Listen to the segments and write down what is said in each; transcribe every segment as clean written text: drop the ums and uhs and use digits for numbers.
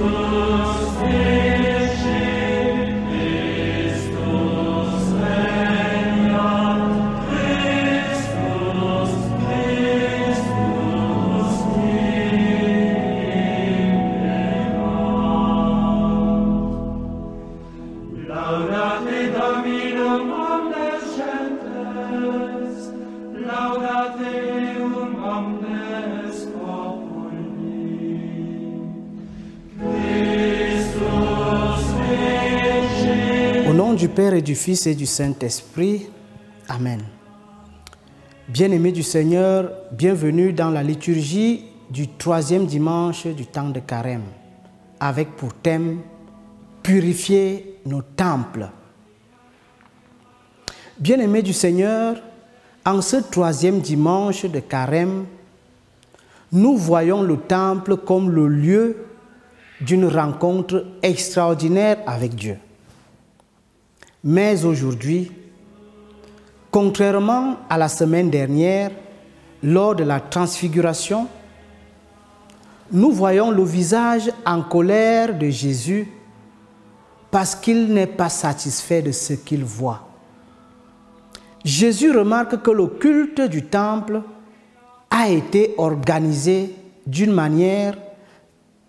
Au nom du Père et du Fils et du Saint-Esprit, Amen. Bien-aimés du Seigneur, bienvenue dans la liturgie du 3e dimanche du temps de Carême, avec pour thème « Purifier nos temples ». Bien-aimés du Seigneur, en ce 3e dimanche de Carême, nous voyons le temple comme le lieu d'une rencontre extraordinaire avec Dieu. Mais aujourd'hui, contrairement à la semaine dernière, lors de la transfiguration, nous voyons le visage en colère de Jésus parce qu'il n'est pas satisfait de ce qu'il voit. Jésus remarque que le culte du temple a été organisé d'une manière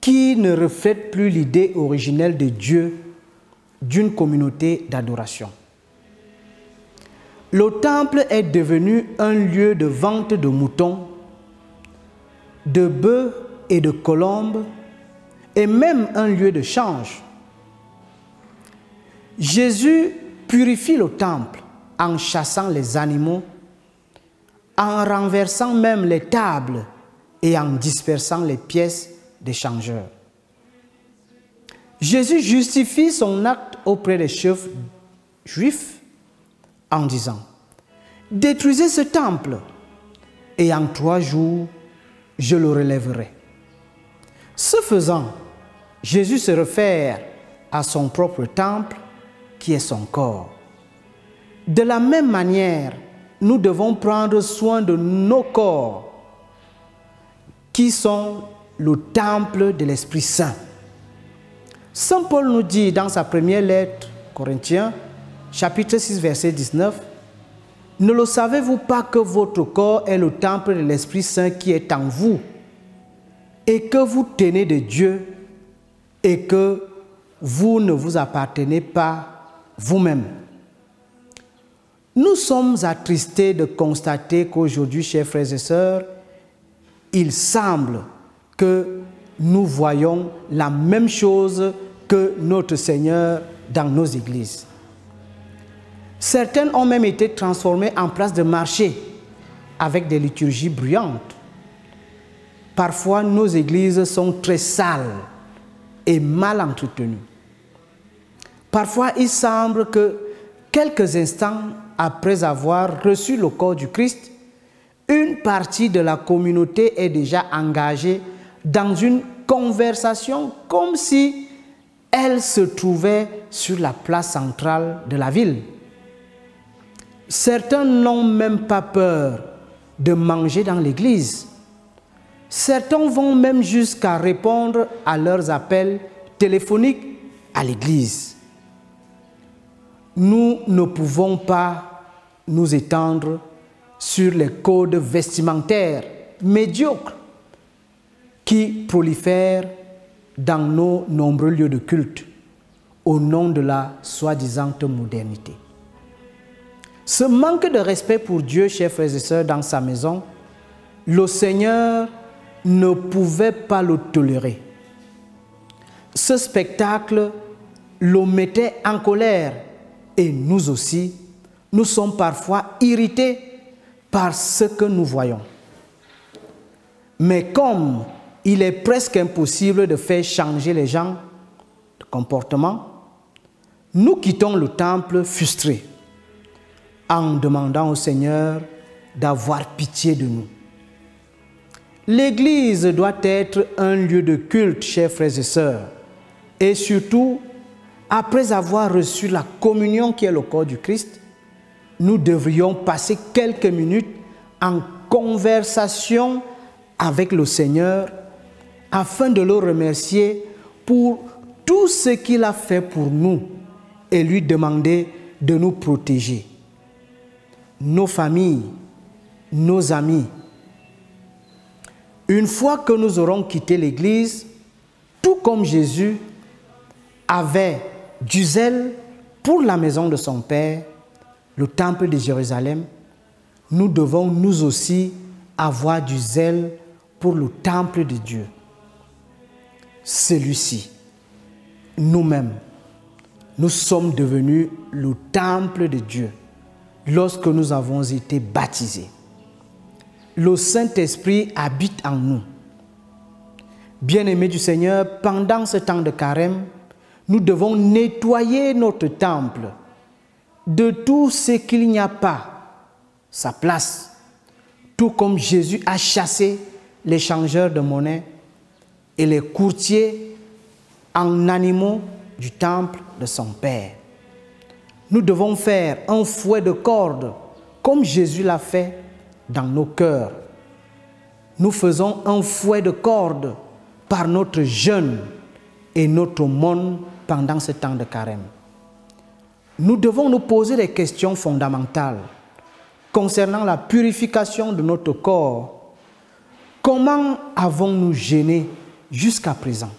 qui ne reflète plus l'idée originelle de Dieu d'une communauté d'adoration. Le temple est devenu un lieu de vente de moutons, de bœufs et de colombes, et même un lieu de change. Jésus purifie le temple en chassant les animaux, en renversant même les tables et en dispersant les pièces des changeurs. Jésus justifie son acte auprès des chefs juifs en disant « Détruisez ce temple et en 3 jours, je le relèverai. » Ce faisant, Jésus se réfère à son propre temple qui est son corps. De la même manière, nous devons prendre soin de nos corps qui sont le temple de l'Esprit Saint. Saint Paul nous dit dans sa première lettre, Corinthiens, chapitre 6, verset 19, « Ne le savez-vous pas que votre corps est le temple de l'Esprit Saint qui est en vous, et que vous tenez de Dieu, et que vous ne vous appartenez pas vous-même » Nous sommes attristés de constater qu'aujourd'hui, chers frères et sœurs, il semble que nous voyons la même chose que notre Seigneur dans nos églises. Certaines ont même été transformées en places de marché avec des liturgies bruyantes. Parfois, nos églises sont très sales et mal entretenues. Parfois, il semble que quelques instants après avoir reçu le corps du Christ, une partie de la communauté est déjà engagée dans une conversation comme si elle se trouvait sur la place centrale de la ville. Certains n'ont même pas peur de manger dans l'église. Certains vont même jusqu'à répondre à leurs appels téléphoniques à l'église. Nous ne pouvons pas nous étendre sur les codes vestimentaires médiocres qui prolifèrent dans nos nombreux lieux de culte au nom de la soi-disant modernité. Ce manque de respect pour Dieu, chers frères et sœurs, dans sa maison, le Seigneur ne pouvait pas le tolérer. Ce spectacle le mettait en colère et nous aussi, nous sommes parfois irrités par ce que nous voyons. Mais comme il est presque impossible de faire changer les gens de comportement, nous quittons le temple frustrés en demandant au Seigneur d'avoir pitié de nous. L'Église doit être un lieu de culte, chers frères et sœurs, et surtout, après avoir reçu la communion qui est le corps du Christ, nous devrions passer quelques minutes en conversation avec le Seigneur afin de le remercier pour tout ce qu'il a fait pour nous et lui demander de nous protéger. Nos familles, nos amis. Une fois que nous aurons quitté l'Église, tout comme Jésus avait du zèle pour la maison de son Père, le temple de Jérusalem, nous devons nous aussi avoir du zèle pour le temple de Dieu. Celui-ci, nous-mêmes, nous sommes devenus le temple de Dieu lorsque nous avons été baptisés. Le Saint-Esprit habite en nous. Bien-aimés du Seigneur, pendant ce temps de carême, nous devons nettoyer notre temple de tout ce qu'il n'y a pas sa place, tout comme Jésus a chassé les changeurs de monnaie et les courtiers en animaux du temple de son Père. Nous devons faire un fouet de cordes comme Jésus l'a fait dans nos cœurs. Nous faisons un fouet de cordes par notre jeûne et notre aumône pendant ce temps de carême. Nous devons nous poser des questions fondamentales concernant la purification de notre corps. Comment avons-nous jeûné jusqu'à présent?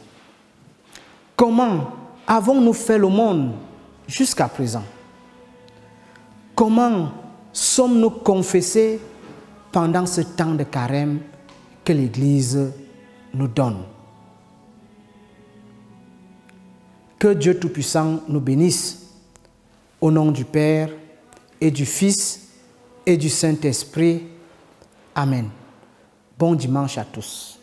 Comment avons-nous fait l'aumône jusqu'à présent? Comment sommes-nous confessés pendant ce temps de carême que l'Église nous donne? Que Dieu Tout-Puissant nous bénisse. Au nom du Père et du Fils et du Saint-Esprit. Amen. Bon dimanche à tous.